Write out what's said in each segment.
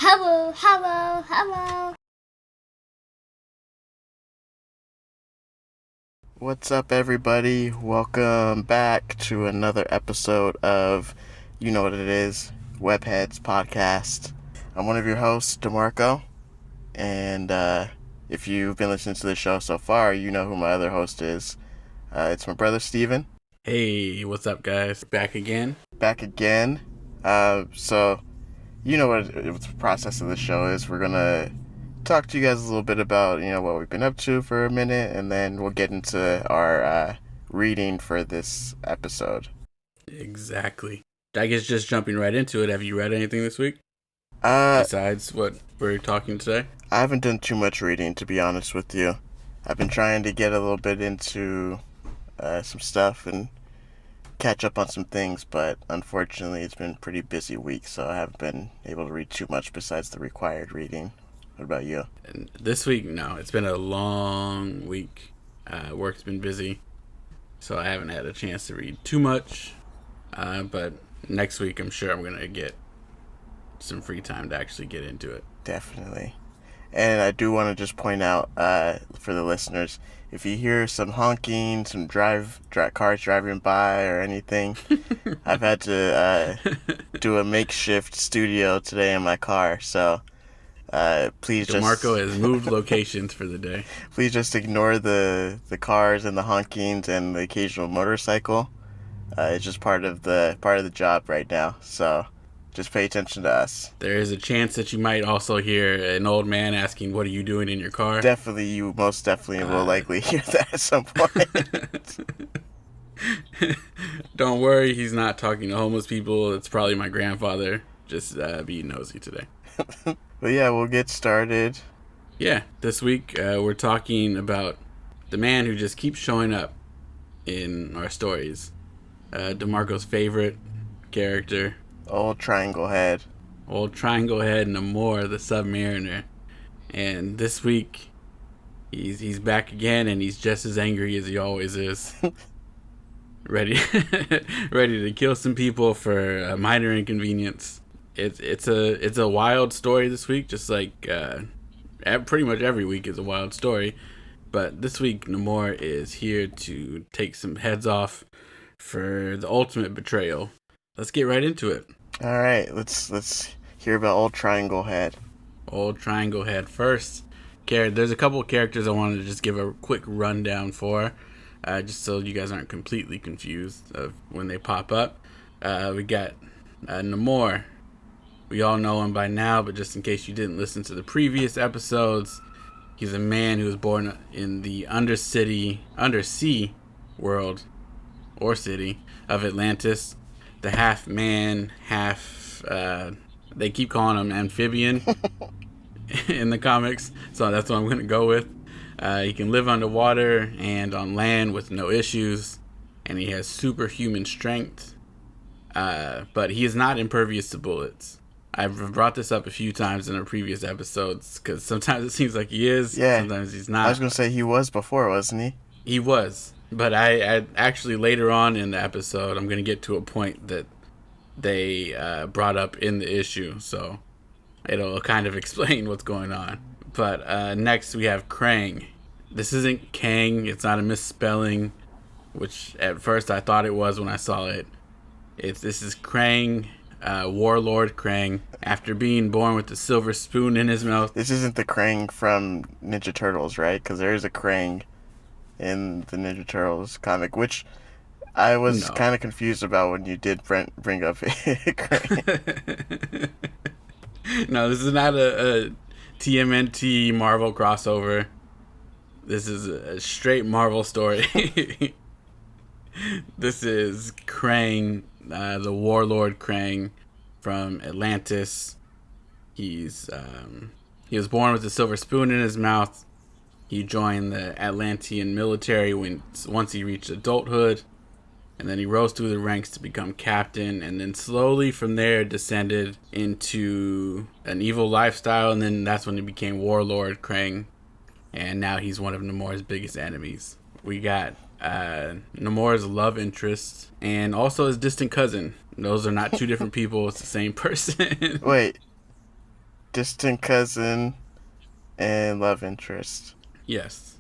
Hello, hello, hello. What's up, everybody? Welcome back to another episode of You Know What It Is, Webheads Podcast. I'm one of your hosts, DeMarco, and if you've been listening to the show so far, you know who my other host is. It's my brother, Steven. Hey, what's up, guys? Back again. Back again. So, you know what the process of the show is. We're going to talk to you guys a little bit about, what we've been up to for a minute, and then we'll get into our reading for this episode. Exactly. I guess just jumping right into it, have you read anything this week? Besides what we're talking today? I haven't done too much reading, to be honest with you. I've been trying to get a little bit into some stuff and catch up on some things, but unfortunately it's been a pretty busy week, so I haven't been able to read too much besides the required reading. What about you? And this week, no. It's been a long week. Work's been busy, so I haven't had a chance to read too much. But next week, I'm sure I'm going to get some free time to actually get into it. Definitely. And I do want to just point out for the listeners, if you hear some honking, some cars driving by or anything, I've had to do a makeshift studio today in my car, so please just... DeMarco has moved locations for the day. Please just ignore the cars and the honkings and the occasional motorcycle. It's just part of the job right now, so just pay attention to us. There is a chance that you might also hear an old man asking, "What are you doing in your car?" Definitely, you most definitely will likely hear that at some point. Don't worry, he's not talking to homeless people. It's probably my grandfather. Just be nosy today. But yeah, we'll get started. Yeah, this week we're talking about the man who just keeps showing up in our stories. DeMarco's favorite character. Old Triangle Head. Old Triangle Head Namor, the Submariner. And this week, he's back again, and he's just as angry as he always is. ready to kill some people for a minor inconvenience. It's a wild story this week, just like pretty much every week is a wild story. But this week, Namor is here to take some heads off for the ultimate betrayal. Let's get right into it. All right, let's hear about Old Triangle Head. Old Triangle Head first. There's a couple of characters I wanted to just give a quick rundown for, just so you guys aren't completely confused of when they pop up. We got Namor. We all know him by now, but just in case you didn't listen to the previous episodes, he's a man who was born in the undersea world or city of Atlantis. The half man, half they keep calling him amphibian in the comics, so that's what I'm going to go with. He can live underwater and on land with no issues, and he has superhuman strength, but he is not impervious to bullets. I've brought this up a few times in our previous episodes, because sometimes it seems like he is, sometimes he's not. I was going to say he was before, wasn't he? He was, but I actually later on in the episode, I'm going to get to a point that they brought up in the issue, so it'll kind of explain what's going on. But next we have Krang. This isn't Kang, it's not a misspelling, which at first I thought it was when I saw it. This is Krang, Warlord Krang, after being born with the silver spoon in his mouth. This isn't the Krang from Ninja Turtles, right? Because there is a Krang in the Ninja Turtles comic, which I was kind of confused about when you did bring up Krang. No, this is not a TMNT Marvel crossover. This is a straight Marvel story. This is Krang, the Warlord Krang from Atlantis. He was born with a silver spoon in his mouth. He joined the Atlantean military once he reached adulthood, and then he rose through the ranks to become captain, and then slowly from there descended into an evil lifestyle, and then that's when he became Warlord Krang, and now he's one of Namor's biggest enemies. We got Namor's love interest and also his distant cousin. Those are not two different people, it's the same person. Wait, distant cousin and love interest. Yes.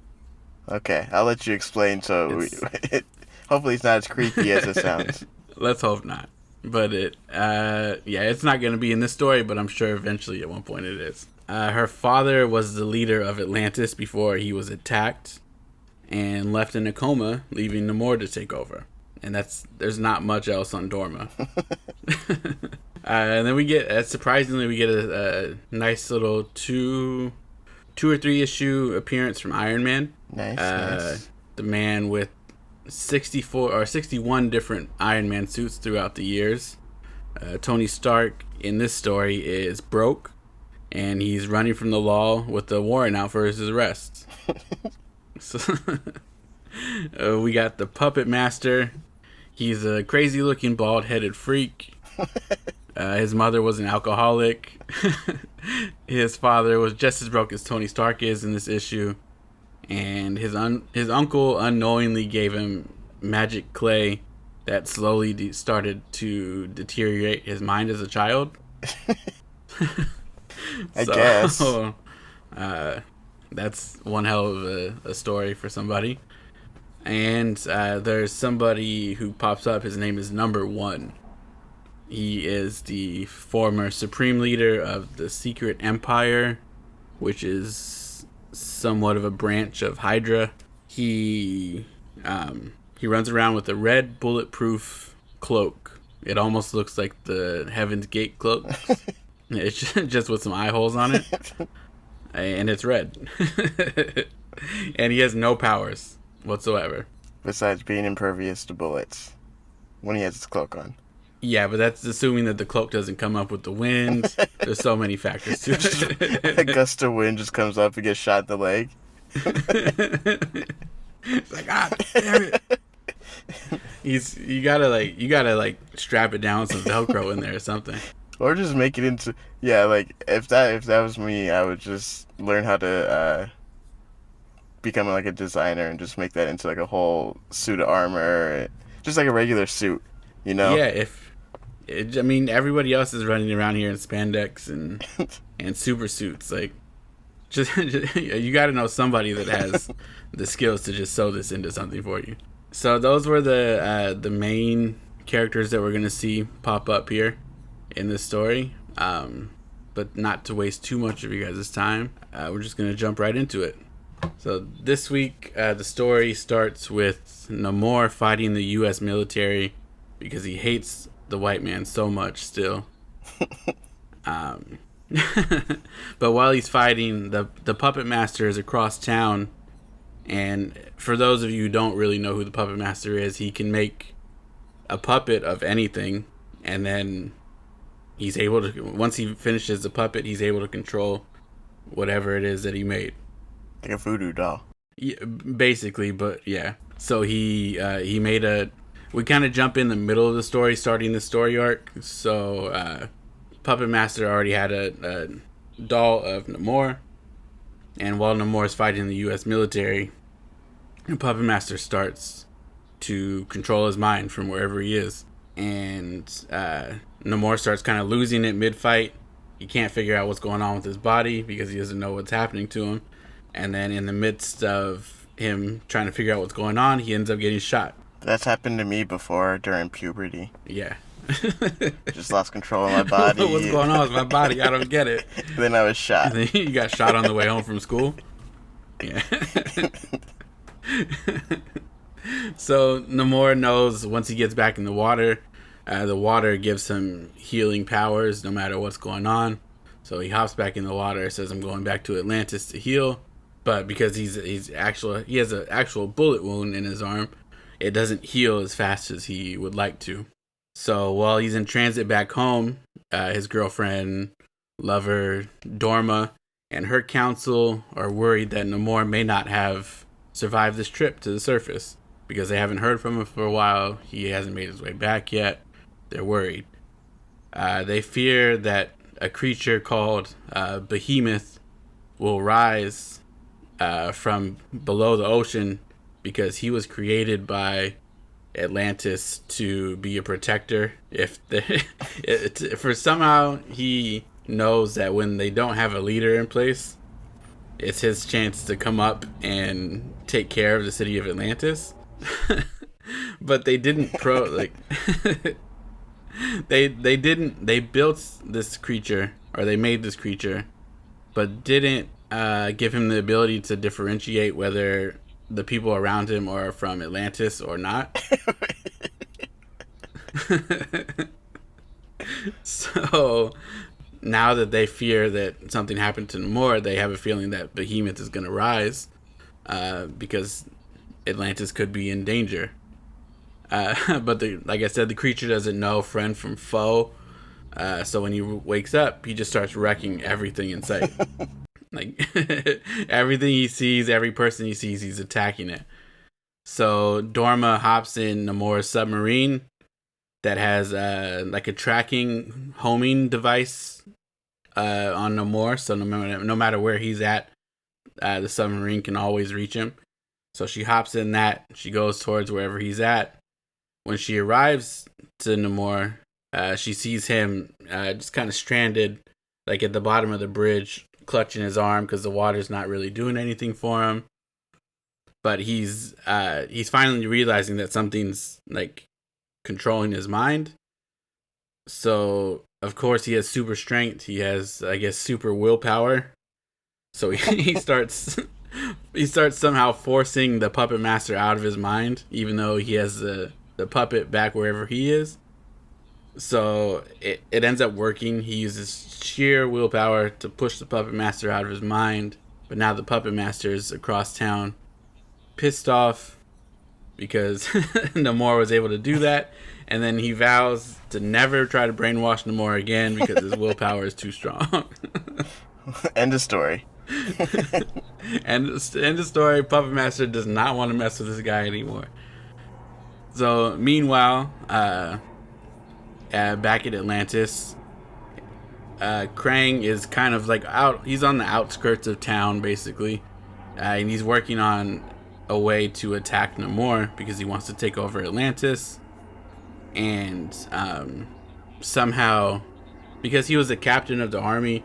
Okay, I'll let you explain. Hopefully it's not as creepy as it sounds. Let's hope not. But it's not going to be in this story, but I'm sure eventually at one point it is. Her father was the leader of Atlantis before he was attacked and left in a coma, leaving Namor to take over. And there's not much else on Dorma. And then we get, surprisingly, a nice little 2 or 3 issue appearance from Iron Man. Nice. The man with 64 or 61 different Iron Man suits throughout the years. Tony Stark in this story is broke, and he's running from the law with the warrant out for his arrest. So, we got the Puppet Master. He's a crazy-looking, bald-headed freak. His mother was an alcoholic. His father was just as broke as Tony Stark is in this issue. And his uncle unknowingly gave him magic clay that slowly started to deteriorate his mind as a child. I guess. That's one hell of a story for somebody. And there's somebody who pops up. His name is Number One. He is the former supreme leader of the Secret Empire, which is somewhat of a branch of Hydra. He runs around with a red bulletproof cloak. It almost looks like the Heaven's Gate cloak. It's just with some eye holes on it. And it's red. And he has no powers whatsoever. Besides being impervious to bullets when he has his cloak on. Yeah, but that's assuming that the cloak doesn't come up with the wind. There's so many factors to it. A gust of wind just comes up and gets shot in the leg. It's like, God damn it. You gotta strap it down with some Velcro in there or something. Or just make it into if that was me, I would just learn how to become like a designer and just make that into like a whole suit of armor, just like a regular suit, you know? Yeah, everybody else is running around here in spandex and super suits. Like, just you got to know somebody that has the skills to just sew this into something for you. So those were the main characters that we're gonna see pop up here in this story. But not to waste too much of you guys' time, we're just gonna jump right into it. So this week, the story starts with Namor fighting the U.S. military because he hates the white man so much still. But while he's fighting, the Puppet Master is across town. And for those of you who don't really know who the Puppet Master is, he can make a puppet of anything. And then he's able to, once he finishes the puppet, he's able to control whatever it is that he made. Like a voodoo doll. Yeah, basically, but yeah. So he made we kind of jump in the middle of the story, starting the story arc. So Puppet Master already had a doll of Namor. And while Namor is fighting the U.S. military, Puppet Master starts to control his mind from wherever he is. And Namor starts kind of losing it mid-fight. He can't figure out what's going on with his body because he doesn't know what's happening to him. And then in the midst of him trying to figure out what's going on, he ends up getting shot. That's happened to me before during puberty. Yeah. Just lost control of my body. What's going on with my body? I don't get it. Then I was shot. And then you got shot on the way home from school? Yeah. So Namor knows once he gets back in the water gives him healing powers no matter what's going on. So he hops back in the water, says, I'm going back to Atlantis to heal. But because he has an actual bullet wound in his arm, it doesn't heal as fast as he would like to. So while he's in transit back home, his girlfriend, lover, Dorma, and her council are worried that Namor may not have survived this trip to the surface because they haven't heard from him for a while. He hasn't made his way back yet. They're worried. They fear that a creature called Behemoth will rise from below the ocean because he was created by Atlantis to be a protector. For somehow he knows that when they don't have a leader in place, it's his chance to come up and take care of the city of Atlantis. But they didn't they built this creature, or they made this creature, but didn't give him the ability to differentiate whether the people around him are from Atlantis or not. So now that they fear that something happened to Namor, they have a feeling that Behemoth is going to rise because Atlantis could be in danger. But like I said, the creature doesn't know friend from foe. So when he wakes up, he just starts wrecking everything in sight. Like everything he sees, every person he sees, he's attacking it. So Dorma hops in Namor's submarine that has like a tracking homing device on Namor. So no matter where he's at, the submarine can always reach him. So she hops in that. She goes towards wherever he's at. When she arrives to Namor, she sees him just kind of stranded, like at the bottom of the bridge, clutching his arm because the water's not really doing anything for him. But he's finally realizing that something's like controlling his mind. So of course he has super strength. He has, I guess, super willpower. So he starts somehow forcing the puppet master out of his mind, even though he has the puppet back wherever he is. So it ends up working. He uses sheer willpower to push the puppet master out of his mind. But now the puppet master is across town, pissed off because Namor was able to do that. And then he vows to never try to brainwash Namor again because his willpower is too strong. End of story. End of story. Puppet Master does not want to mess with this guy anymore. So meanwhile, back at Atlantis, Krang is kind of like out. He's on the outskirts of town, basically, and he's working on a way to attack Namor because he wants to take over Atlantis. And somehow, because he was the captain of the army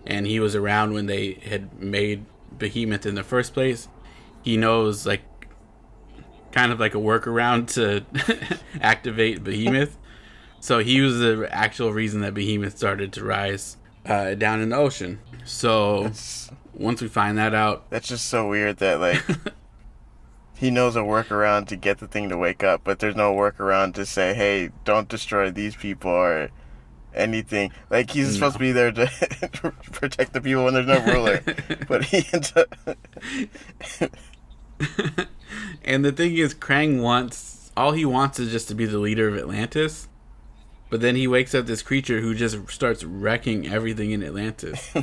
and he was around when they had made Behemoth in the first place, he knows like kind of like a workaround to activate Behemoth. So he was the actual reason that Behemoth started to rise down in the ocean. So once we find that out, that's just so weird that like he knows a workaround to get the thing to wake up, but there's no workaround to say, hey, don't destroy these people or anything. Like he's supposed to be there to protect the people when there's no ruler, but he ends up. And the thing is, Krang all he wants is just to be the leader of Atlantis. But then he wakes up this creature who just starts wrecking everything in Atlantis. So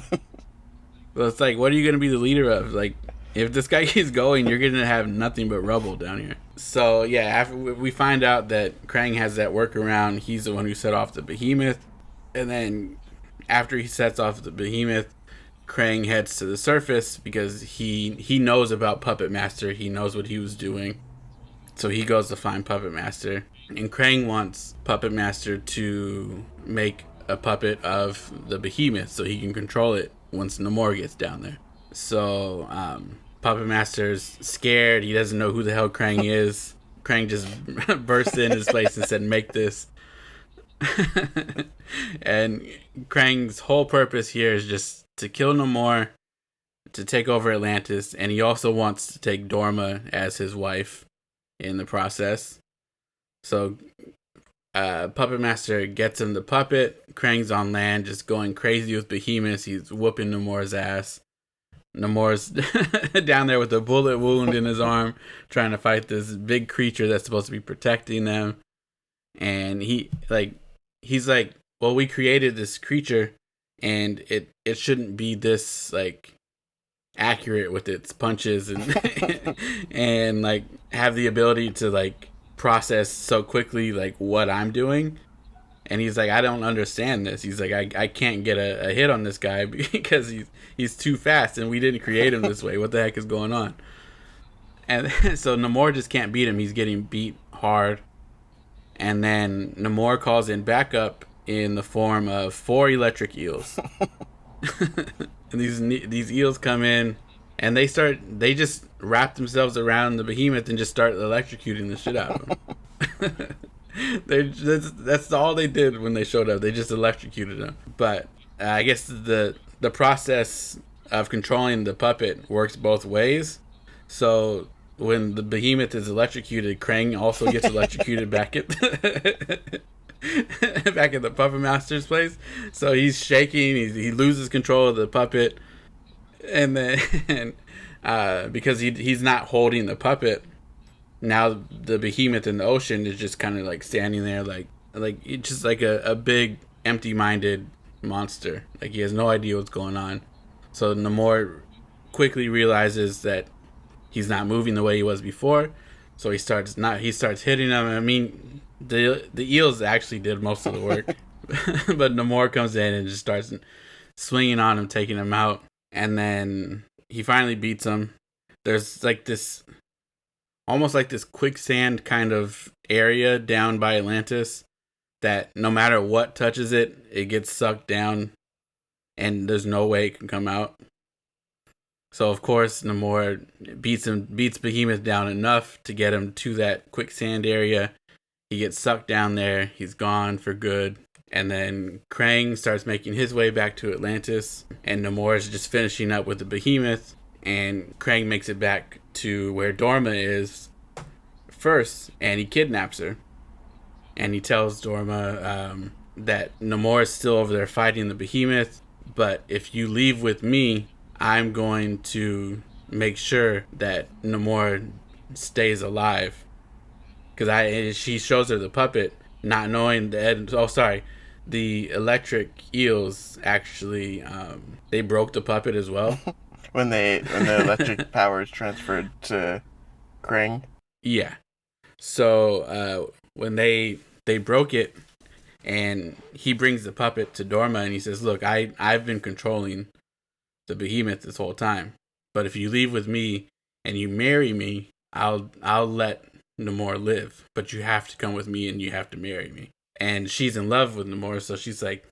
it's like, what are you going to be the leader of? Like, if this guy keeps going, you're going to have nothing but rubble down here. So, yeah, after we find out that Krang has that workaround, he's the one who set off the Behemoth. And then after he sets off the Behemoth, Krang heads to the surface because he knows about Puppet Master. He knows what he was doing. So he goes to find Puppet Master. And Krang wants Puppet Master to make a puppet of the Behemoth so he can control it once Namor gets down there. So Puppet Master's scared. He doesn't know who the hell Krang is. Krang just burst in his place and said, make this. And Krang's whole purpose here is just to kill Namor, to take over Atlantis, and he also wants to take Dorma as his wife in the process. So Puppet Master gets him the puppet. Krang's on land just going crazy with Behemoth. He's whooping Namor's ass. Namor's down there with a bullet wound in his arm trying to fight this big creature that's supposed to be protecting them. And he's like, well, we created this creature and it shouldn't be this like accurate with its punches and and like have the ability to like process so quickly like what I'm doing. And he's like, I don't understand this. He's like, I can't get a hit on this guy because he's too fast and we didn't create him this way. What the heck is going on? And so Namor just can't beat him. He's getting beat hard. And then Namor calls in backup in the form of 4 electric eels. And these eels come in, and they just wrap themselves around the behemoth and just start electrocuting the shit out of him. That's all they did when they showed up. They just electrocuted him. But I guess the process of controlling the puppet works both ways. So when the behemoth is electrocuted, Krang also gets electrocuted back at back at the puppet master's place. So he's shaking. He loses control of the puppet, and then because he's not holding the puppet, now the behemoth in the ocean is just kind of like standing there, like it's just like a big empty-minded monster. Like, he has no idea what's going on. So Namor quickly realizes that he's not moving the way he was before. So he starts hitting them. I mean, the eels actually did most of the work, but Namor comes in and just starts swinging on him, taking him out, and then he finally beats him. There's like this, almost like this quicksand kind of area down by Atlantis that no matter what touches it, it gets sucked down, and there's no way it can come out. So of course Namor beats Behemoth down enough to get him to that quicksand area. He gets sucked down there. He's gone for good. And then Krang starts making his way back to Atlantis, and Namor is just finishing up with the Behemoth. And Krang makes it back to where Dorma is first, and he kidnaps her. And he tells Dorma that Namor is still over there fighting the Behemoth, but if you leave with me, I'm going to make sure that Namor stays alive. Because she shows her the puppet, not knowing that. The electric eels actually they broke the puppet as well. when the electric power is transferred to Krang. Yeah. So when they broke it, and he brings the puppet to Dorma, and he says, "Look, I've been controlling the Behemoth this whole time, but if you leave with me and you marry me, I'll let Namor live, but you have to come with me and you have to marry me." And she's in love with Namor, so she's like,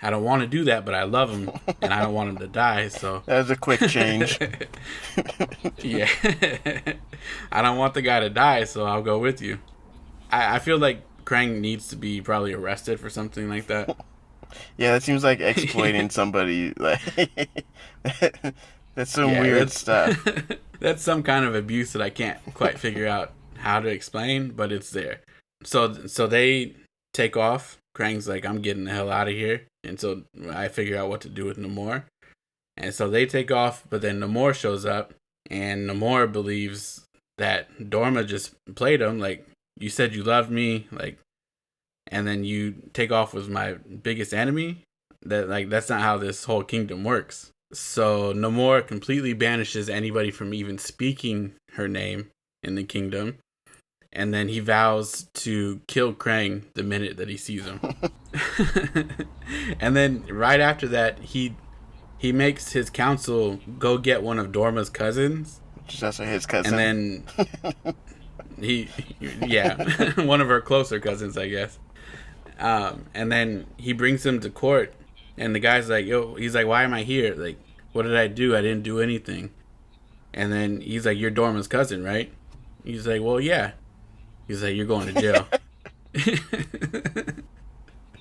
"I don't want to do that, but I love him and I don't want him to die." So that was a quick change. Yeah. I don't want the guy to die, so I'll go with you. I feel like Krang needs to be probably arrested for something like that. Yeah, that seems like exploiting somebody. Like that's some weird stuff. That's some kind of abuse that I can't quite figure out how to explain, but it's there. So they take off. Krang's like, "I'm getting the hell out of here," and so I figure out what to do with Namor. And so they take off, but then Namor shows up, and Namor believes that Dorma just played him. Like, you said you loved me, like, and then you take off with my biggest enemy. That's not how this whole kingdom works. So Namor completely banishes anybody from even speaking her name in the kingdom. And then he vows to kill Krang the minute that he sees him. And then right after that, he makes his council go get one of Dorma's cousins. Just also his cousin. And then one of her closer cousins, I guess. And then he brings him to court, and the guy's like, he's like, "Why am I here? Like, what did I do? I didn't do anything." And then he's like, "You're Dorma's cousin, right?" He's like, "Well, yeah." He's like, "You're going to jail."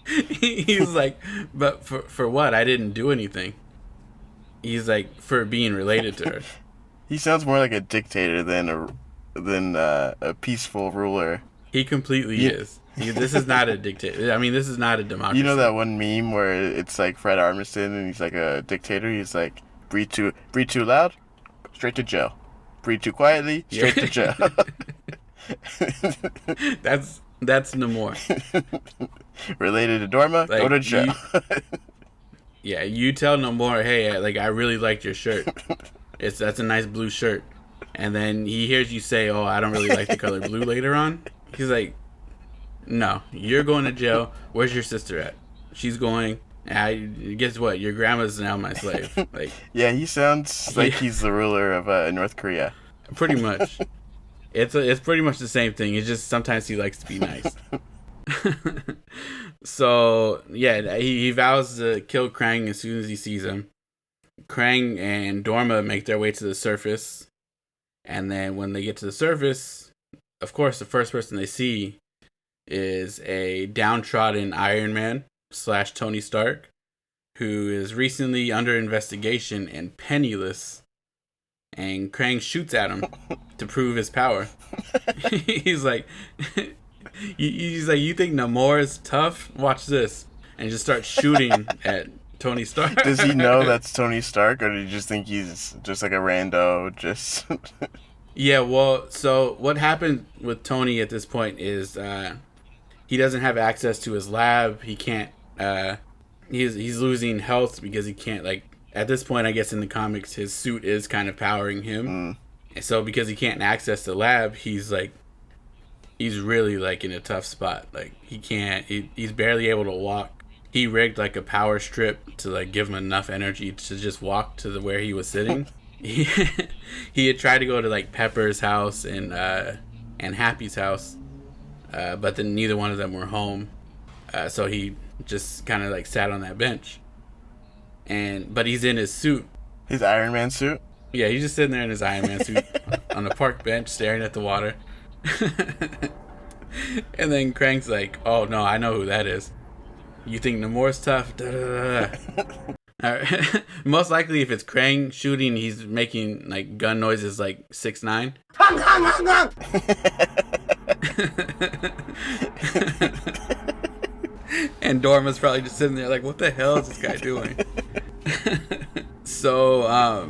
He's like, "But for what? I didn't do anything." He's like, "For being related to her." He sounds more like a dictator than a peaceful ruler. He completely is. This is not a dictator. I mean, this is not a democracy. You know that one meme where it's like Fred Armisen and he's like a dictator? He's like, breathe too loud, straight to jail. Breathe too quietly, straight to jail. That's Namor. Related to Dorma, like, go to jail. You tell Namor, "Hey, like, I really liked your shirt. That's a nice blue shirt." And then he hears you say, "Oh, I don't really like the color blue," later on. He's like, "No, you're going to jail. Where's your sister at?" "She's going." Guess what? Your grandma's now my slave. Like, yeah, he sounds like he's the ruler of North Korea. Pretty much. It's pretty much the same thing. It's just sometimes he likes to be nice. So yeah, he vows to kill Krang as soon as he sees him. Krang and Dorma make their way to the surface, and then when they get to the surface, of course, the first person they see is a downtrodden Iron Man / Tony Stark, who is recently under investigation and penniless. And Krang shoots at him to prove his power. he's like, you think Namor is tough? Watch this, and just starts shooting at Tony Stark. Does he know that's Tony Stark, or do you just think he's just like a rando? Just Yeah, well, so what happened with Tony at this point is he doesn't have access to his lab. He can't. He's losing health because he can't, like, at this point, I guess in the comics, his suit is kind of powering him. And so because he can't access the lab, he's really like in a tough spot. Like he's barely able to walk. He rigged like a power strip to like give him enough energy to just walk to where he was sitting. he had tried to go to like Pepper's house and Happy's house, but then neither one of them were home. So he just kind of like sat on that bench. But he's in his suit. His Iron Man suit? Yeah, he's just sitting there in his Iron Man suit on a park bench staring at the water. And then Krang's like, oh no, I know who that is. You think Namor's tough? Da, da, da. All right. Most likely if it's Krang shooting, he's making like gun noises like 6ix9ine. And Dorma's probably just sitting there like, what the hell is this guy doing? So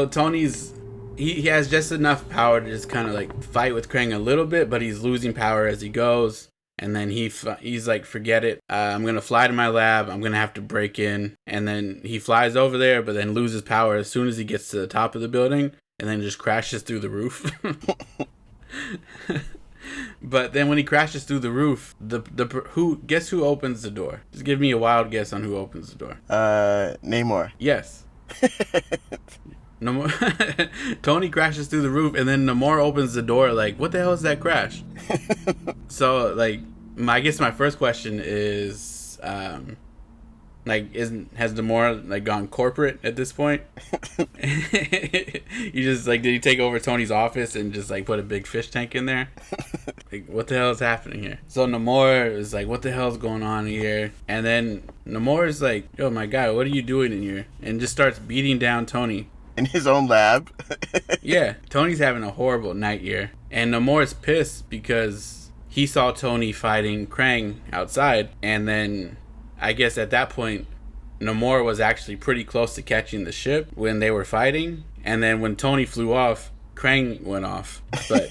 Tony's he has just enough power to just kind of like fight with Krang a little bit, but he's losing power as he goes. And then he's like, forget it. I'm gonna fly to my lab. I'm gonna have to break in. And then he flies over there, but then loses power as soon as he gets to the top of the building, and then just crashes through the roof. But then when he crashes through the roof, guess who opens the door? Just give me a wild guess on who opens the door. Namor. Yes. Namor. Tony crashes through the roof, and then Namor opens the door. Like, what the hell is that crash? So, like, I guess my first question is, has Namor like gone corporate at this point? You just like, did he take over Tony's office and just like put a big fish tank in there? Like, what the hell is happening here? So Namor is like, what the hell is going on here? And then Namor is like, oh my god, what are you doing in here? And just starts beating down Tony. In his own lab? Yeah, Tony's having a horrible night here. And Namor's pissed because he saw Tony fighting Krang outside. And then I guess at that point, Namor was actually pretty close to catching the ship when they were fighting. And then when Tony flew off, Krang went off. But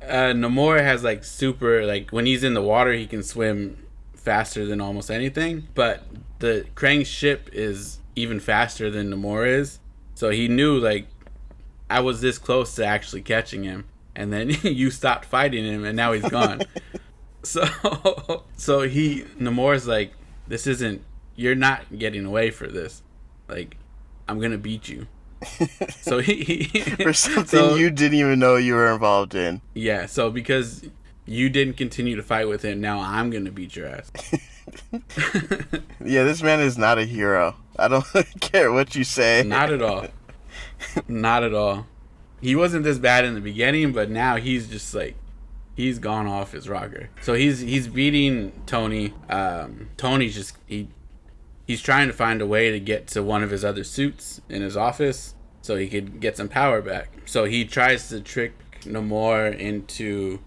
Namor has like super, like when he's in the water, he can swim faster than almost anything. But the Krang's ship is even faster than Namor is. So he knew like I was this close to actually catching him. And then you stopped fighting him and now he's gone. So Namor's like, you're not getting away for this. Like, I'm gonna beat you. So he for something you didn't even know you were involved in. Yeah, so because you didn't continue to fight with him, now I'm gonna beat your ass. Yeah, this man is not a hero. I don't care what you say. Not at all. Not at all. He wasn't this bad in the beginning, but now he's just like, he's gone off his rocker. So he's beating Tony. Tony's just he's trying to find a way to get to one of his other suits in his office so he could get some power back. So he tries to trick Namor into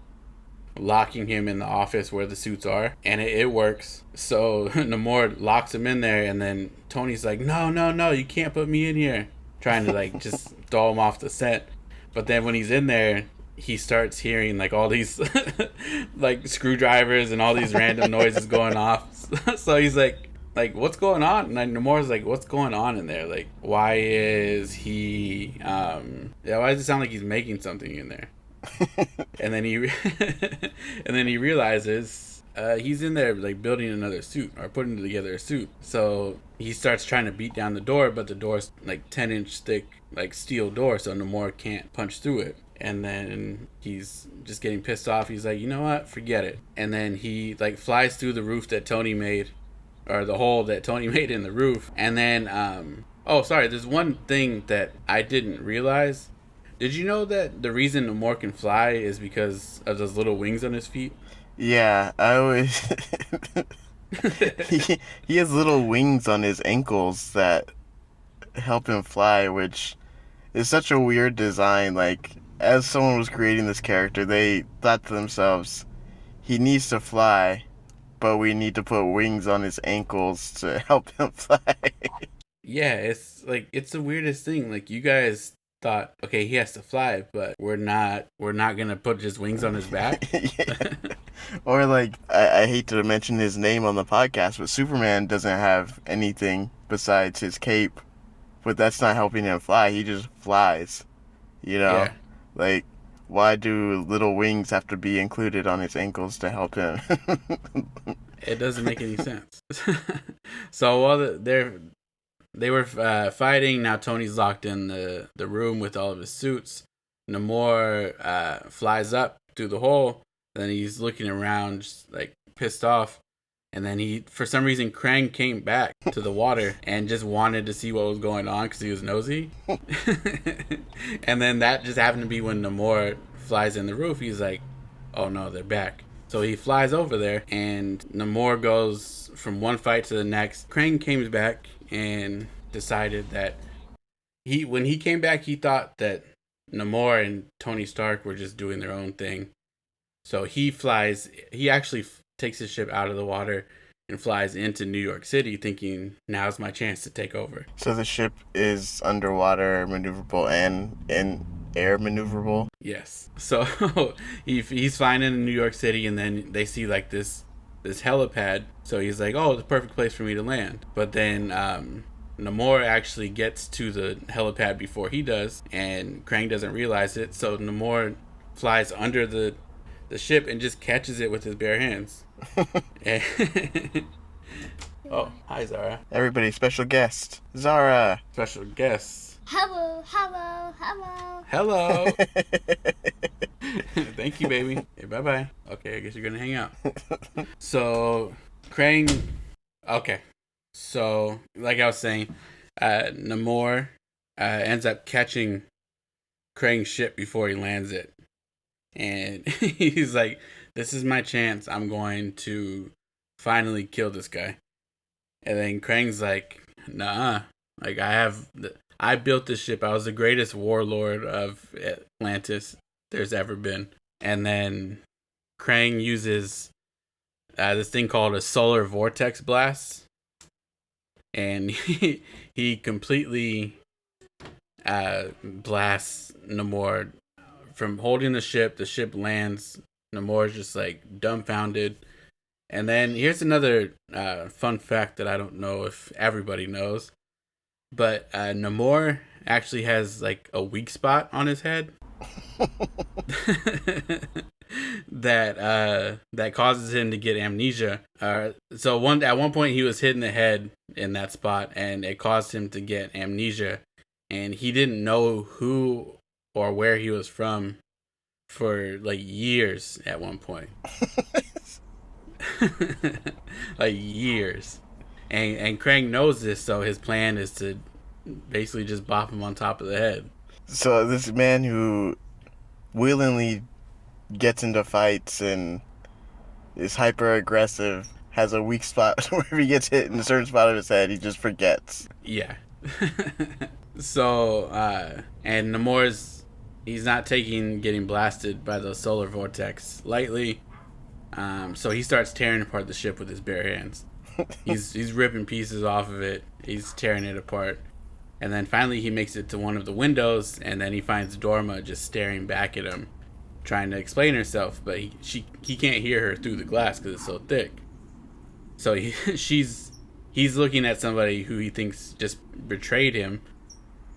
locking him in the office where the suits are, and it works. So Namor locks him in there, and then Tony's like, no, you can't put me in here, trying to like just throw him off the set. But then when he's in there, he starts hearing like all these like screwdrivers and all these random noises going off. So he's like, what's going on? And then Namor's like, what's going on in there? Like, why is he why does it sound like he's making something in there? And then he realizes he's in there like building another suit or putting together a suit. So he starts trying to beat down the door, but the door's like 10-inch thick like steel door, so Namor can't punch through it. and then he's just getting pissed off. He's like, you know what, forget it. And then he like flies through the roof that Tony made, or the hole that Tony made in the roof. And then oh sorry, there's one thing that I didn't realize. Did you know that the reason Namor can fly is because of those little wings on his feet? Yeah, I always he has little wings on his ankles that help him fly, which is such a weird design. Like, as someone was creating this character, they thought to themselves, he needs to fly, but we need to put wings on his ankles to help him fly. Yeah, it's like it's the weirdest thing. Like, you guys thought, okay, he has to fly, but we're not gonna put just wings on his back. Yeah. Or like, I hate to mention his name on the podcast, but Superman doesn't have anything besides his cape, but that's not helping him fly. He just flies, you know? Yeah. Like, why do little wings have to be included on his ankles to help him? It doesn't make any sense. So while they were fighting, now Tony's locked in the room with all of his suits. Namor flies up through the hole. Then he's looking around, just like pissed off. And then for some reason, Krang came back to the water and just wanted to see what was going on because he was nosy. And then that just happened to be when Namor flies in the roof. He's like, oh no, they're back. So he flies over there, and Namor goes from one fight to the next. Krang came back and decided that when he came back, he thought that Namor and Tony Stark were just doing their own thing. So he actually takes his ship out of the water and flies into New York City, thinking, now's my chance to take over. So the ship is underwater maneuverable and in air maneuverable? Yes. So he's flying into New York City, and then they see like this helipad. So he's like, oh, it's a perfect place for me to land. But then Namor actually gets to the helipad before he does, and Krang doesn't realize it. So Namor flies under the ship and just catches it with his bare hands. Oh, hi Zaara. Everybody, special guest, Zaara. Special guest. Hello, hello, hello. Hello. Thank you, baby. Hey, bye-bye. Okay, I guess you're gonna hang out. So, Krang. Okay. So, like I was saying, Namor ends up catching Krang's ship before he lands it. And he's like, this is my chance. I'm going to finally kill this guy. And then Krang's like, nah. Like, I built this ship. I was the greatest warlord of Atlantis there's ever been. And then Krang uses this thing called a solar vortex blast. And he completely blasts Namor from holding the ship. The ship lands. Namor's just like dumbfounded. And then here's another fun fact that I don't know if everybody knows, but Namor actually has like a weak spot on his head that causes him to get amnesia. So at one point he was hit in the head in that spot, and it caused him to get amnesia, and he didn't know who or where he was from for like years at one point. Like years. And Krang knows this, so his plan is to basically just bop him on top of the head. So this man who willingly gets into fights and is hyper aggressive has a weak spot where if he gets hit in a certain spot of his head, he just forgets. Yeah. So and he's not taking getting blasted by the solar vortex lightly. So he starts tearing apart the ship with his bare hands. He's ripping pieces off of it. He's tearing it apart. And then finally he makes it to one of the windows, and then he finds Dorma just staring back at him, trying to explain herself, but he can't hear her through the glass because it's so thick. So he's looking at somebody who he thinks just betrayed him,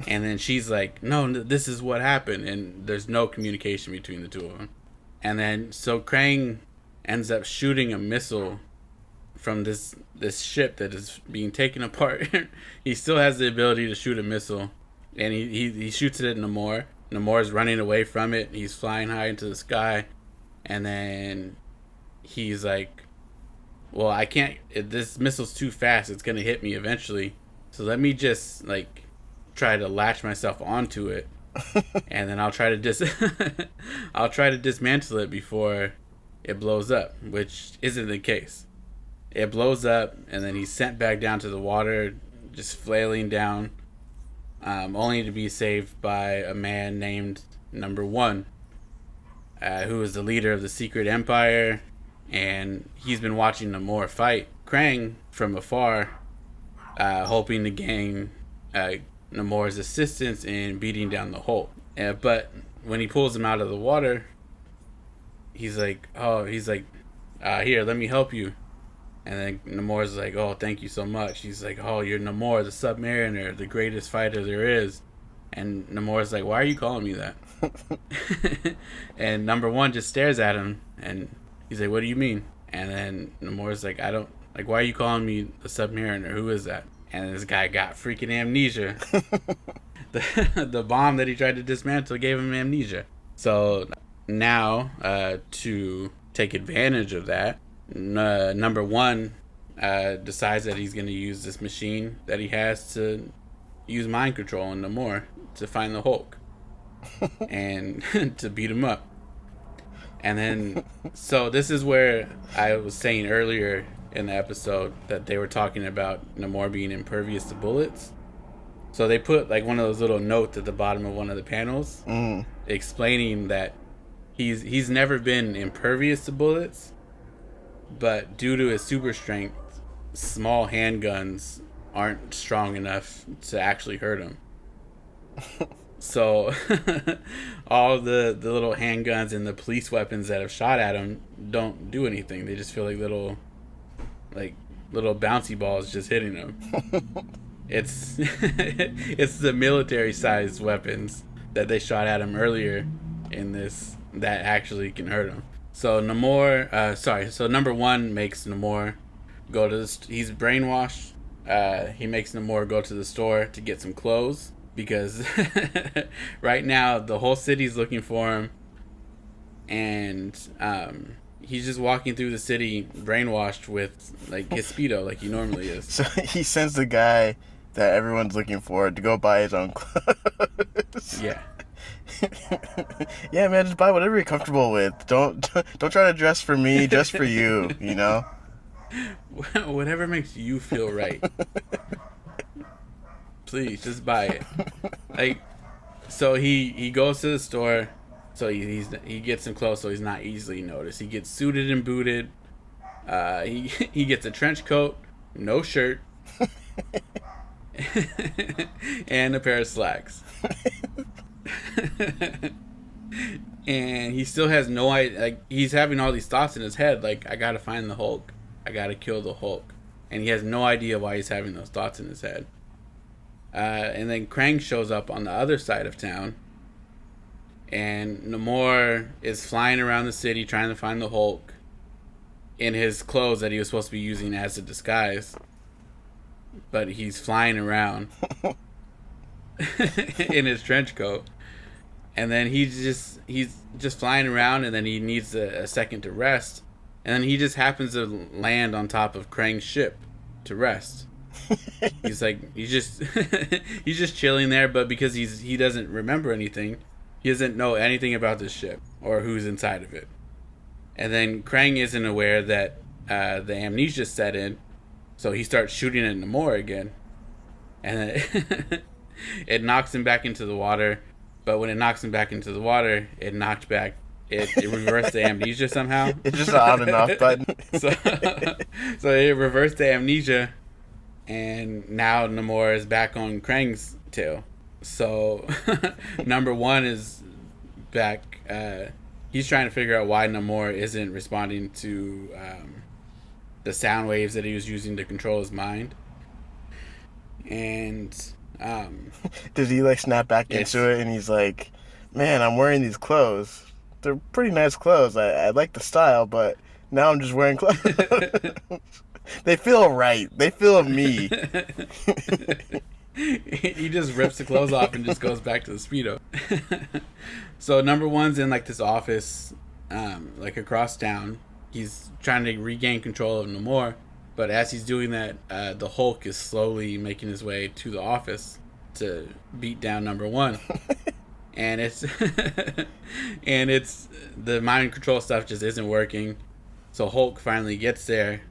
and then she's like, no, this is what happened, and there's no communication between the two of them. And then so Krang ends up shooting a missile from this ship that is being taken apart. He still has the ability to shoot a missile, and he shoots it at Namor, Namor's running away from it. He's flying high into the sky, and then he's like, well, I can't, this missile's too fast, it's gonna hit me eventually, so let me just like try to latch myself onto it, and then I'll try to I'll try to dismantle it before it blows up, which isn't the case. It blows up, and then he's sent back down to the water, just flailing down, only to be saved by a man named Number One, who is the leader of the Secret Empire, and he's been watching Namor fight Krang from afar, hoping to gain Namor's assistance in beating down the Hulk. But when he pulls him out of the water, he's like, here, let me help you. And then Namor's like, oh, thank you so much. He's like, oh, you're Namor, the Submariner, the greatest fighter there is. And Namor's like, why are you calling me that? And Number One just stares at him, and he's like, what do you mean? And then Namor's like, why are you calling me the Submariner? Who is that? And this guy got freaking amnesia. The bomb that he tried to dismantle gave him amnesia. So now, to take advantage of that, Number One decides that he's going to use this machine that he has to use mind control on Namor to find the Hulk and to beat him up. And then, so this is where I was saying earlier in the episode that they were talking about Namor being impervious to bullets. So they put like one of those little notes at the bottom of one of the panels explaining that he's never been impervious to bullets, but due to his super strength, small handguns aren't strong enough to actually hurt him. So all the little handguns and the police weapons that have shot at him don't do anything. They just feel like little bouncy balls just hitting him. It's it's the military sized weapons that they shot at him earlier in this that actually can hurt him. So so Number One makes Namor go to he's brainwashed. He makes Namor go to the store to get some clothes, because right now the whole city's looking for him, and he's just walking through the city brainwashed with like his Speedo like he normally is. So he sends the guy that everyone's looking for to go buy his own clothes. Yeah. Yeah, man, just buy whatever you're comfortable with. Don't try to dress for me, just for you, you know? Whatever makes you feel right. Please, just buy it. Like, so he goes to the store, so he gets some clothes so he's not easily noticed. He gets suited and booted. He gets a trench coat, no shirt, and a pair of slacks. And he still has no idea. Like, he's having all these thoughts in his head, like, I gotta find the Hulk, I gotta kill the Hulk, and he has no idea why he's having those thoughts in his head. And then Krang shows up on the other side of town, and Namor is flying around the city trying to find the Hulk in his clothes that he was supposed to be using as a disguise, but he's flying around in his trench coat. And then he's just flying around, and then he needs a second to rest, and then he just happens to land on top of Krang's ship to rest. He's just chilling there, but because he doesn't remember anything, he doesn't know anything about this ship or who's inside of it. And then Krang isn't aware that the amnesia set in, so he starts shooting at Namor again, and it knocks him back into the water. But when it knocks him back into the water, it reversed the amnesia somehow. It's just an on and off button. So it reversed the amnesia, and now Namor is back on Krang's tail. So Number One is back. He's trying to figure out why Namor isn't responding to the sound waves that he was using to control his mind. And does he like snap back into it, and he's like, man, I'm wearing these clothes. They're pretty nice clothes. I like the style, but now I'm just wearing clothes. They feel right. They feel me. he just rips the clothes off and just goes back to the Speedo. So number one's in like this office, like across town. He's trying to regain control of Namor, but as he's doing that, the Hulk is slowly making his way to the office to beat down number one. And it's the mind control stuff just isn't working. So Hulk finally gets there,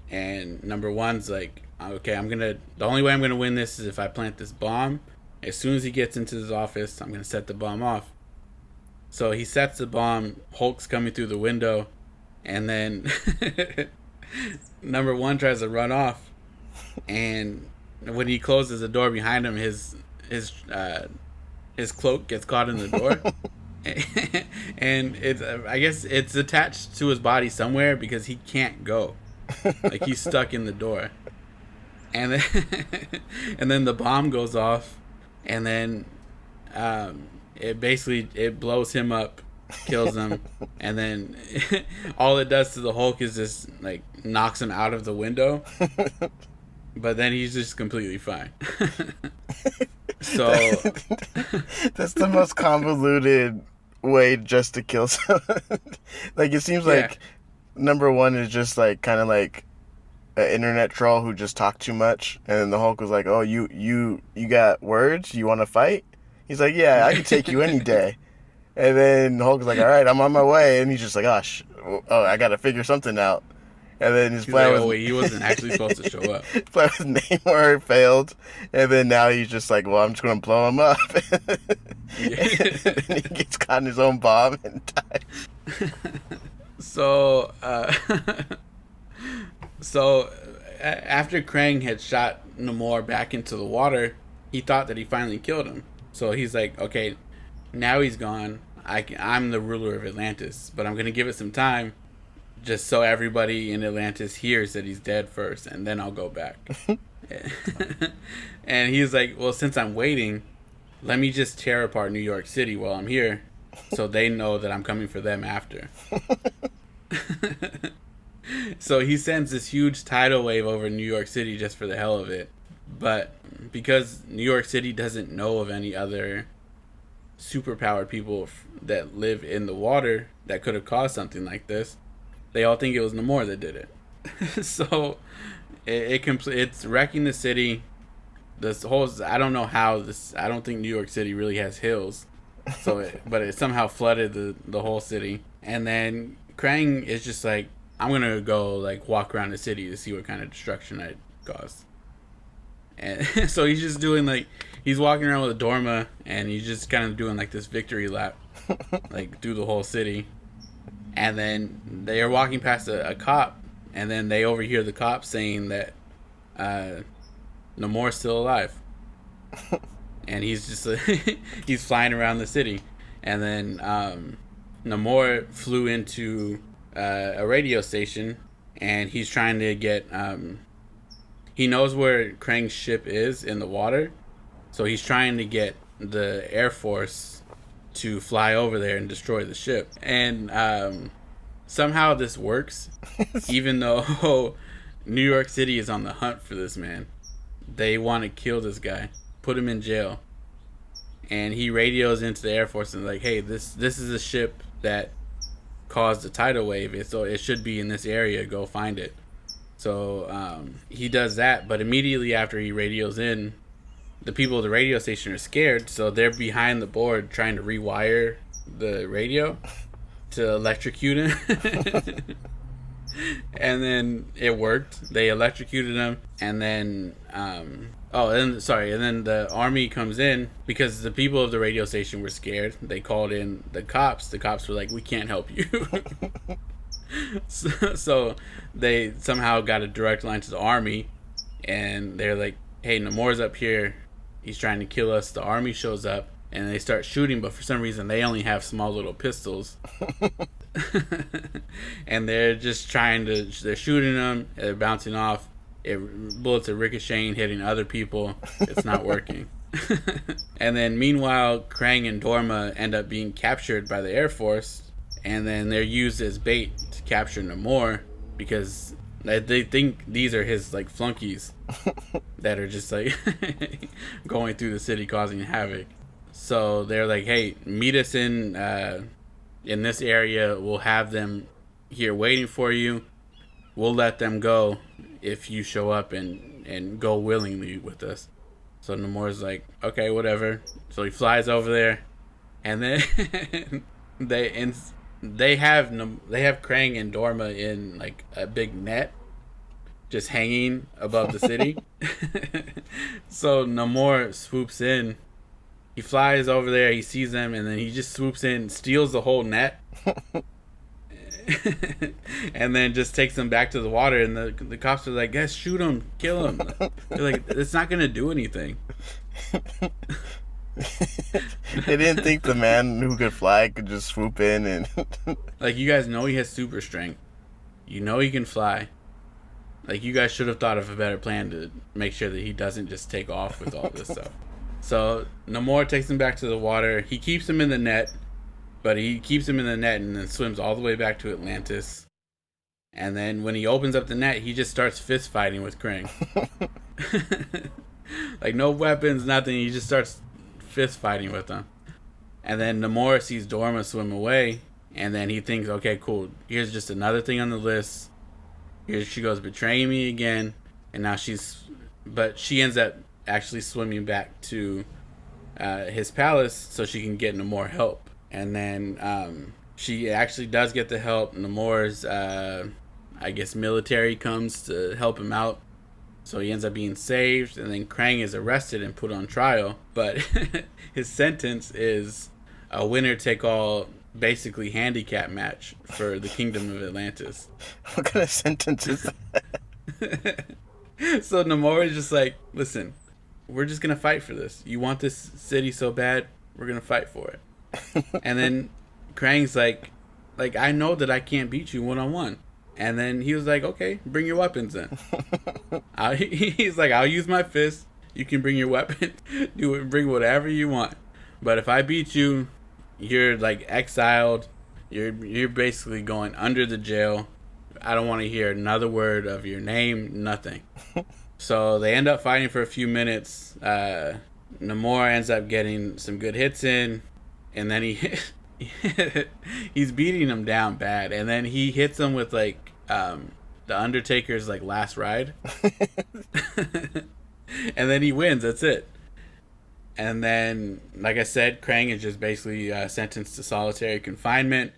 and number one's like, okay, the only way I'm gonna win this is if I plant this bomb. As soon as he gets into his office, I'm gonna set the bomb off. So he sets the bomb. Hulk's coming through the window, and then number one tries to run off, and when he closes the door behind him, his cloak gets caught in the door. And I guess it's attached to his body somewhere because he can't go. Like he's stuck in the door. And then the bomb goes off, and then it blows him up, kills him, and then all it does to the Hulk is just like knocks him out of the window. But then he's just completely fine. So that's the most convoluted way just to kill someone. Like it seems like number one is just like kind of like an internet troll who just talked too much, and then the Hulk was like, "Oh, you got words? You want to fight?" He's like, "Yeah, I can take you any day." And then the Hulk was like, "All right, I'm on my way," and he's just like, I got to figure something out." And then his plan was... he wasn't actually supposed to show up. Plan with Namor failed, and then now he's just like, well, I'm just going to blow him up. And he gets caught in his own bomb and dies. So after Krang had shot Namor back into the water, he thought that he finally killed him. So he's like, okay, now he's gone. I'm the ruler of Atlantis, but I'm going to give it some time, just so everybody in Atlantis hears that he's dead first, and then I'll go back. And he's like, well, since I'm waiting, let me just tear apart New York City while I'm here, so they know that I'm coming for them after. So he sends this huge tidal wave over New York City just for the hell of it. But because New York City doesn't know of any other superpowered people that live in the water that could have caused something like this, they all think it was Namor that did it. So it's wrecking the city. I don't know how this. I don't think New York City really has hills, but it somehow flooded the whole city. And then Krang is just like, I'm gonna go like walk around the city to see what kind of destruction I caused. And so he's just doing like, he's walking around with a Dorma, and he's just kind of doing like this victory lap, like through the whole city. And then they are walking past a cop, and then they overhear the cop saying that Namor's still alive. And he's just he's flying around the city. And then Namor flew into a radio station, and he's trying to get... he knows where Krang's ship is in the water, so he's trying to get the Air Force to fly over there and destroy the ship. And somehow this works, even though New York City is on the hunt for this man. They want to kill this guy, put him in jail. And he radios into the Air Force and like, hey, this is a ship that caused the tidal wave, so it should be in this area, go find it. So he does that, but immediately after he radios in, the people at the radio station are scared, so they're behind the board trying to rewire the radio to electrocute him. And then it worked. They electrocuted him, and then and then the army comes in because the people of the radio station were scared. They called in the cops. The cops were like, we can't help you. So they somehow got a direct line to the army, and they're like, hey, Namor's up here, he's trying to kill us. The army shows up and they start shooting, but for some reason they only have small little pistols. And they're just they're shooting them, they're bouncing off, bullets are ricocheting, hitting other people. It's not working. And then meanwhile, Krang and Dorma end up being captured by the Air Force, and then they're used as bait to capture Namor, because They think these are his like flunkies that are just like going through the city causing havoc. So they're like, "Hey, meet us in this area. We'll have them here waiting for you. We'll let them go if you show up and go willingly with us." So Namor's like, "Okay, whatever." So he flies over there, and then they and they have Krang and Dorma in like a big net, just hanging above the city. So Namor swoops in. He flies over there. He sees them, and then he just swoops in, steals the whole net, and then just takes them back to the water. And the cops are like, "Guys, shoot him, kill him." They're like, "It's not gonna do anything." They didn't think the man who could fly could just swoop in and Like, you guys know he has super strength. You know he can fly. Like, you guys should have thought of a better plan to make sure that he doesn't just take off with all this stuff. So Namor takes him back to the water. He keeps him in the net, but he keeps him in the net and then swims all the way back to Atlantis. And then when he opens up the net, he just starts fist fighting with Krang. Like, no weapons, nothing. He just starts fist fighting with them. And then Namor sees Dorma swim away, and then he thinks, okay, cool, here's just another thing on the list. Here she goes betraying me again, and now but she ends up actually swimming back to his palace so she can get Namor help. And then she actually does get the help. Namor's I guess military comes to help him out, so he ends up being saved. And then Krang is arrested and put on trial, but his sentence is a winner take all, basically handicap match for the kingdom of Atlantis. What kind of sentence is that? So Namor is just like, "Listen, we're just gonna fight for this. You want this city so bad, we're gonna fight for it." And then Krang's like, "I know that I can't beat you 1-on-1." And then he was like, "Okay, bring your weapons then." He's like, "I'll use my fist. You can bring your weapon. Bring whatever you want. But if I beat you, you're like exiled. You're basically going under the jail. I don't want to hear another word of your name, nothing." So they end up fighting for a few minutes. Namor ends up getting some good hits in, and then he's beating him down bad, and then he hits him with like the Undertaker's like last ride. And then he wins. That's it. And then, like I said, Krang is just basically sentenced to solitary confinement.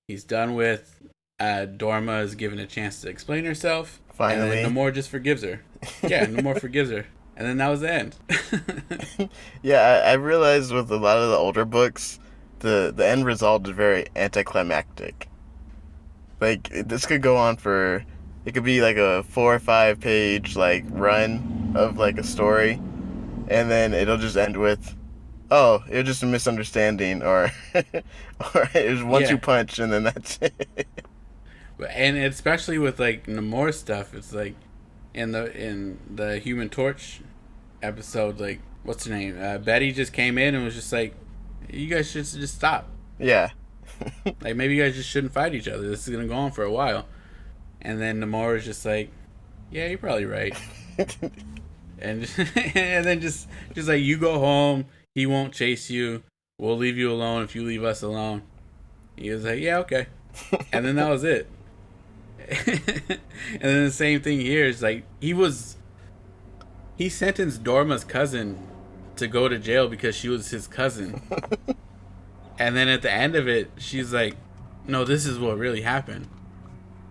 He's done with. Dorma is given a chance to explain herself. Finally. And then Namor just forgives her. Yeah, Namor forgives her. And then that was the end. Yeah, I realized with a lot of the older books, the end result is very anticlimactic. Like, this could go on for... It could be like a 4 or 5 page like run of like a story, and then it'll just end with, "Oh, it was just a misunderstanding," or or it was once you punch and then that's it. And especially with like Namor stuff, it's like in the Human Torch episode, like, what's her name? Betty just came in and was just like, "You guys should just stop. Yeah. Like, maybe you guys just shouldn't fight each other. This is gonna go on for a while." And then Namor is just like, "Yeah, you're probably right." and and then just like, "You go home. He won't chase you. We'll leave you alone if you leave us alone." He was like, "Yeah, okay." And then that was it. And then the same thing here is like, he sentenced Dorma's cousin to go to jail because she was his cousin. And then at the end of it, she's like, "No, this is what really happened."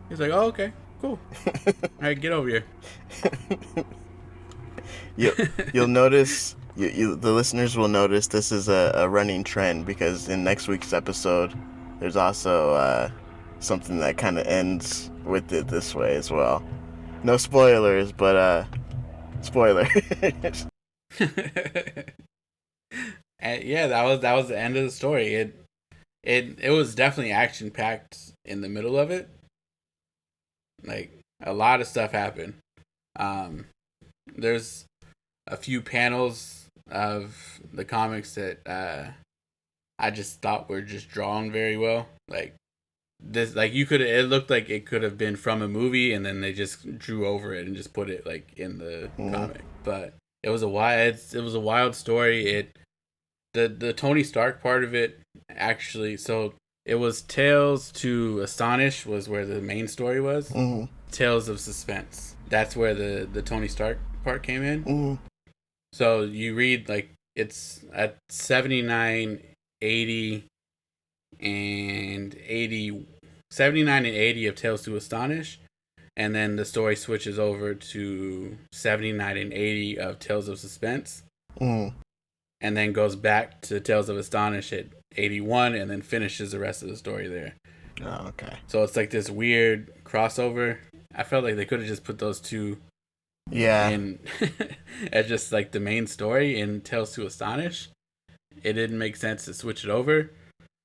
He's like, "Oh, okay, cool. All right, get over here." You'll notice, the listeners will notice this is a running trend, because in next week's episode, there's also something that kind of ends with it this way as well. No spoilers, but spoiler. And yeah, that was the end of the story. It was definitely action packed in the middle of it. Like, a lot of stuff happened. There's a few panels of the comics that I just thought were just drawn very well. Like, this, like, it looked like it could have been from a movie, and then they just drew over it and just put it like in the comic. But it was a wild story. The Tony Stark part of it, actually, so it was Tales to Astonish was where the main story was. Tales of Suspense, that's where the Tony Stark part came in. So you read, like, it's at 79, 80, and 80, 79 and 80 of Tales to Astonish, and then the story switches over to 79 and 80 of Tales of Suspense, and then goes back to Tales of Astonish at 81, and then finishes the rest of the story there. Oh, okay. So it's like this weird crossover. I felt like they could have just put those two in as just like the main story in Tales to Astonish. It didn't make sense to switch it over.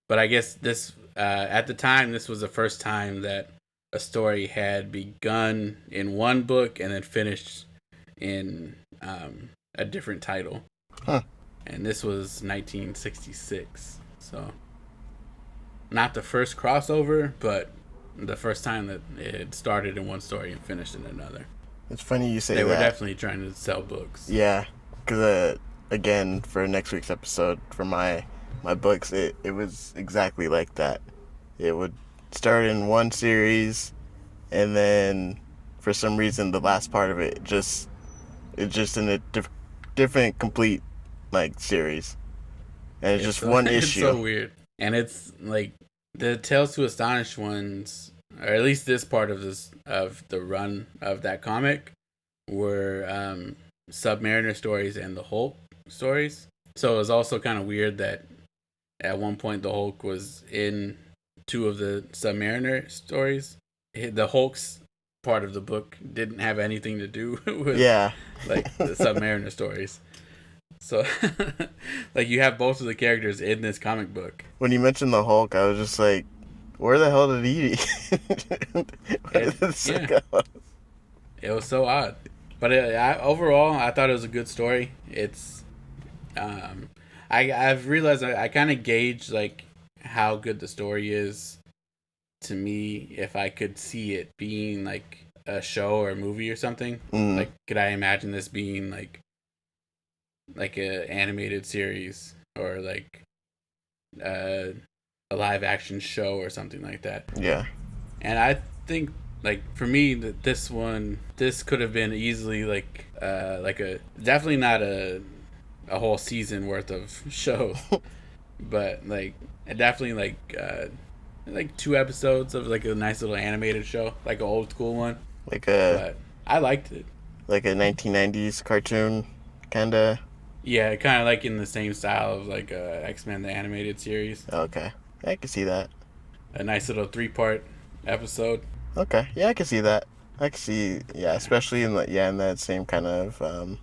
But I guess this, at the time, this was the first time that a story had begun in one book and then finished in a different title. And this was 1966. So, not the first crossover, but the first time that it had started in one story and finished in another. It's funny you say that. They were definitely trying to sell books. Yeah, because, again, for next week's episode, for my books, it was exactly like that. It would start in one series, and then for some reason the last part of it's just in a different complete like series, and it's just one issue. It's so weird. And it's like the Tales to Astonish ones, or at least this part of the run of that comic, were Submariner stories and the Hulk stories. So it was also kind of weird that at one point the Hulk was in two of the Submariner stories. The Hulk's part of the book didn't have anything to do with like the Submariner stories. So like you have both of the characters in this comic book. When you mentioned the Hulk, I was just like, where the hell did he go? It was so odd. But overall, I thought it was a good story. It's I've realized I kind of gauge like how good the story is to me if I could see it being like a show or a movie or something. Like, could I imagine this being like a animated series or like a live action show or something like that? Yeah. And I think, like, for me, that this could have been easily like a definitely not a whole season worth of shows, but like definitely like 2 episodes of like a nice little animated show, like an old school one. But I liked it. Like a 1990s cartoon, kinda. Yeah, kind of like in the same style of like X-Men the animated series. Okay, I can see that. A nice little 3-part episode. Okay, yeah, I can see that. I can see, especially in that same kind of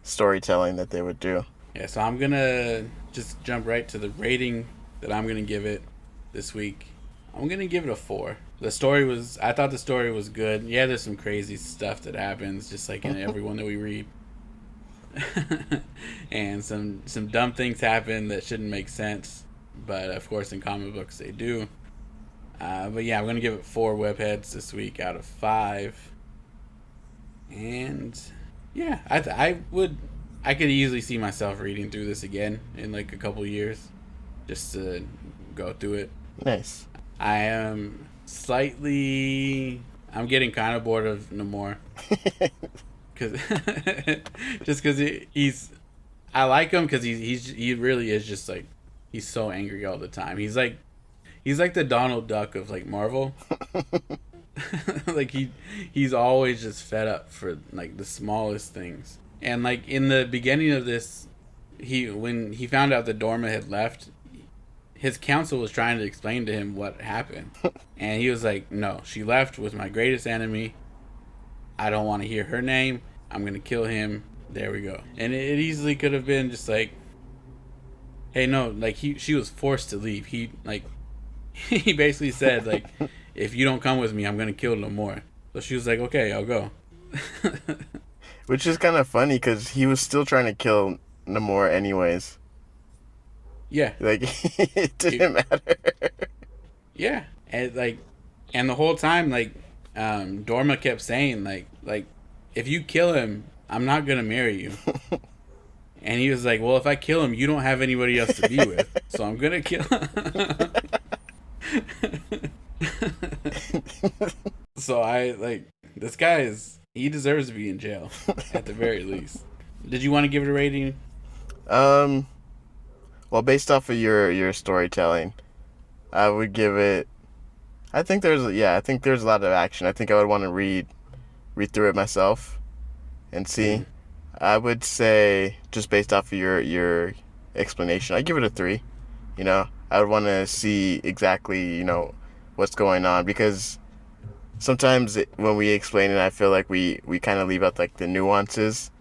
storytelling that they would do. Yeah, so I'm gonna just jump right to the rating that I'm gonna give it this week. I'm gonna give it a 4. I thought the story was good. Yeah, there's some crazy stuff that happens, just like in every one that we read. And some dumb things happen that shouldn't make sense, but of course in comic books they do. But yeah, I'm gonna give it 4 webheads this week out of 5. And yeah, I could easily see myself reading through this again in like a couple years, just to go through it. Nice. I am I'm getting kind of bored of Namor. Just because I like him because he really is just like, he's so angry all the time. He's like the Donald Duck of like Marvel. Like he's always just fed up for like the smallest things. And like in the beginning of this, when he found out that Dorma had left, his council was trying to explain to him what happened, and he was like, "No, she left with my greatest enemy. I don't want to hear her name. I'm gonna kill him. There we go." And it easily could have been just like, "Hey, no, like she was forced to leave." He basically said like, "If you don't come with me, I'm gonna kill Namor." So she was like, "Okay, I'll go." Which is kind of funny because he was still trying to kill Namor anyways. Yeah. Like, it didn't matter. Yeah. And and the whole time, Dorma kept saying, if you kill him, I'm not gonna marry you. And he was like, well, if I kill him, you don't have anybody else to be with, so I'm gonna kill him. So this guy he deserves to be in jail at the very least. Did you want to give it a rating? Well, based off of your storytelling, I would give it. I think there's a lot of action. I think I would want to read through it myself and see. Mm-hmm. I would say, just based off of your explanation, I'd give it a 3. I would want to see exactly what's going on, because sometimes when we explain it, I feel like we kind of leave out the nuances,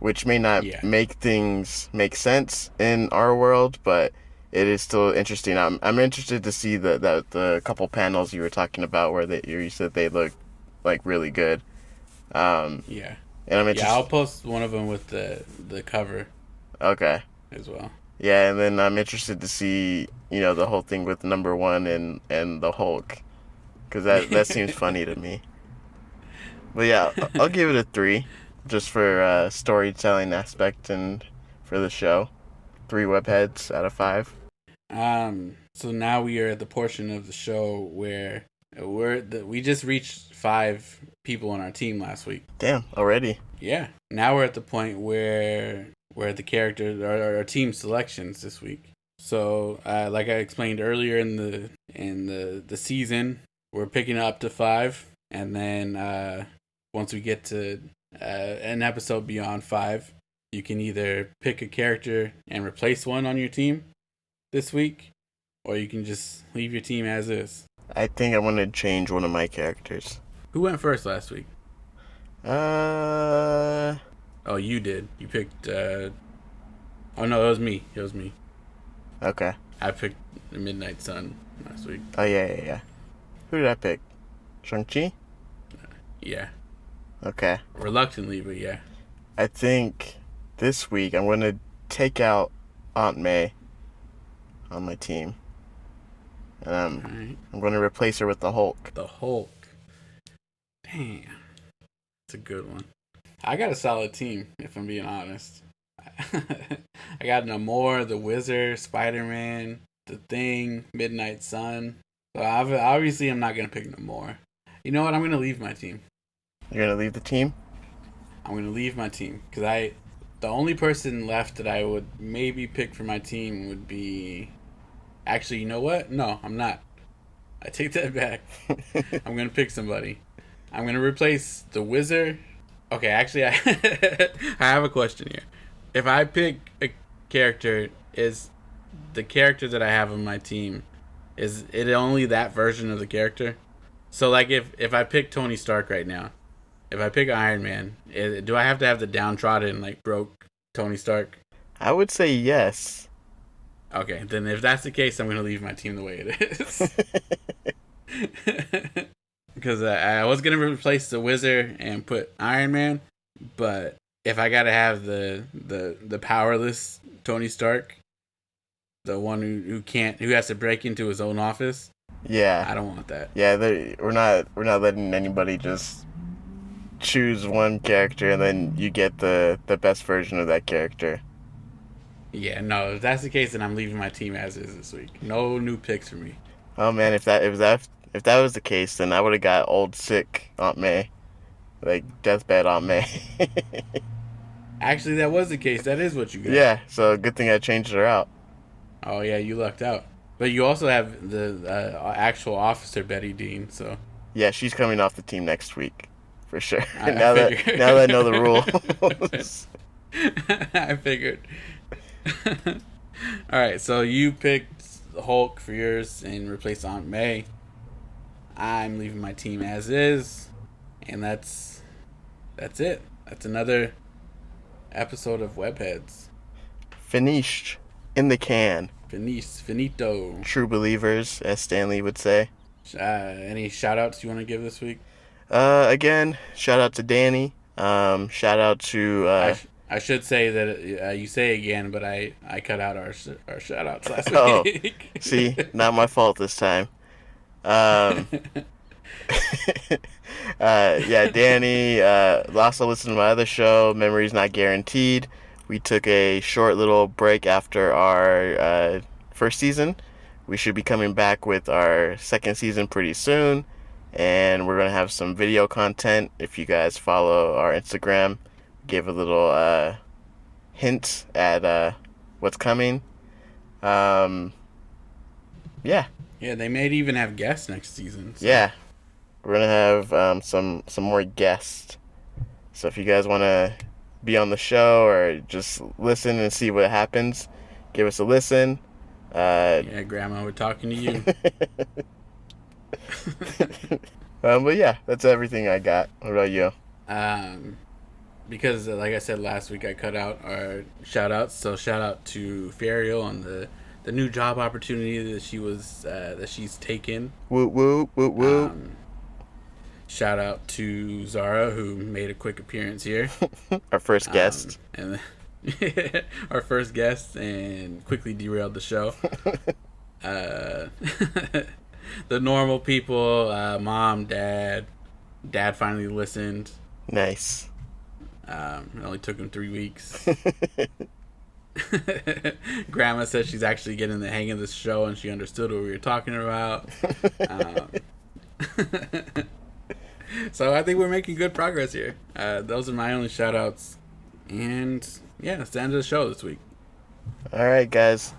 which may not make things make sense in our world, but it is still interesting. I'm interested to see the couple panels you were talking about where you said they look really good. Yeah. And I'm interested. Yeah, I'll post one of them with the cover. Okay. As well. Yeah, and then I'm interested to see the whole thing with number 1 and the Hulk, because that seems funny to me. But yeah, I'll give it a 3, just for storytelling aspect and for the show. 3 webheads out of 5. So now we are at the portion of the show where we just reached 5 people on our team last week. Damn, already. Yeah. Now we're at the point where the characters are our team selections this week. So, like I explained earlier in the season, we're picking up to 5, and then once we get to an episode beyond 5, you can either pick a character and replace one on your team this week, or you can just leave your team as is. I think I want to change one of my characters. Who went first last week? Oh, you did. You picked. Oh no, it was me. Okay. I picked the Midnight Sun last week. Oh yeah. Who did I pick? Shang-Chi? Yeah. Okay. Reluctantly, but yeah. I think this week I'm going to take out Aunt May on my team. And I'm going to replace her with the Hulk. The Hulk. Damn. That's a good one. I got a solid team, if I'm being honest. I got Namor, the Wizard, Spider-Man, the Thing, Midnight Sun. So obviously I'm not going to pick Namor. You know what? I'm going to leave my team. You're going to leave the team? I'm going to leave my team. Because the only person left that I would maybe pick for my team would be... Actually, you know what? No, I'm not. I take that back. I'm going to pick somebody. I'm going to replace the Wizard. Okay, actually, I have a question here. If I pick a character, is the character that I have on my team, is it only that version of the character? So, if I pick Tony Stark right now, if I pick Iron Man, do I have to have the downtrodden, broke Tony Stark? I would say yes. Okay, then if that's the case, I'm going to leave my team the way it is. Because I was going to replace the Wizard and put Iron Man, but if I got to have the powerless Tony Stark, the one who has to break into his own office, yeah, I don't want that. Yeah, we're not letting anybody just choose one character and then you get the best version of that character. Yeah, no, if that's the case, then I'm leaving my team as is this week. No new picks for me. Oh man, if that was the case, then I would have got old sick Aunt May, deathbed Aunt May. Actually, that was the case. That is what you got. Yeah, so good thing I changed her out. Oh yeah, you lucked out. But you also have the actual officer Betty Dean, so. Yeah, she's coming off the team next week, for sure. Now that I know the rules. I figured. All right, so you picked Hulk for yours and replaced Aunt May. I'm leaving my team as is, and that's it. That's another episode of Webheads. Finished. In the can. Finito. True believers, as Stanley would say. Any shout outs you want to give this week? Again, shout out to Danny. Shout out to... I should say that you say again, but I cut out our shout outs last Oh, week. see, not my fault this time. Um, yeah, Danny. Also listen to my other show, Memories Not Guaranteed. We took a short little break after our first season. We should be coming back with our second season pretty soon, and we're gonna have some video content. If you guys follow our Instagram, give a little hint at what's coming. Yeah, Yeah, they may even have guests next season. So. yeah, we're gonna have some more guests. So if you guys wanna be on the show or just listen and see what happens, give us a listen. Yeah, Grandma, we're talking to you. But yeah, that's everything I got. What about you? Because like I said last week, I cut out our shout outs. So shout out to Fariel on the new job opportunity that she's taken. Woo woo woo woo. Shout out to Zaara, who made a quick appearance here. Our first guest. And our first guest, and quickly derailed the show. The normal people, mom, dad finally listened. Nice. It only took him 3 weeks. Grandma said she's actually getting the hang of this show and she understood what we were talking about. So I think we're making good progress here. Those are my only shout outs. And yeah, that's the end of the show this week. Alright, guys.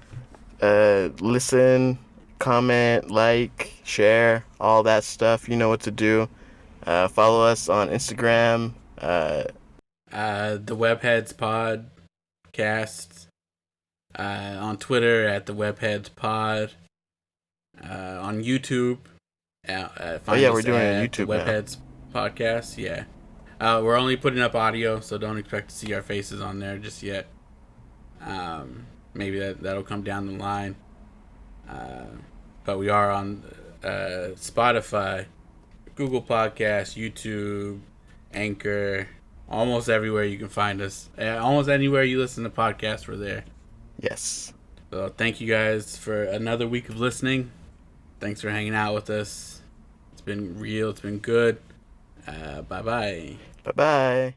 Listen, comment, like, share, all that stuff. You know what to do. Follow us on Instagram. The Webheads Podcast. On Twitter at the Webheads Pod. On YouTube. We're doing a YouTube now. Webheads Podcast. Yeah. We're only putting up audio, so don't expect to see our faces on there just yet. Maybe that'll come down the line. But we are on Spotify, Google Podcasts, YouTube, Anchor, almost everywhere you can find us. Almost anywhere you listen to podcasts, we're there. Yes. So thank you guys for another week of listening. Thanks for hanging out with us. It's been real. It's been good. Bye-bye. Bye-bye.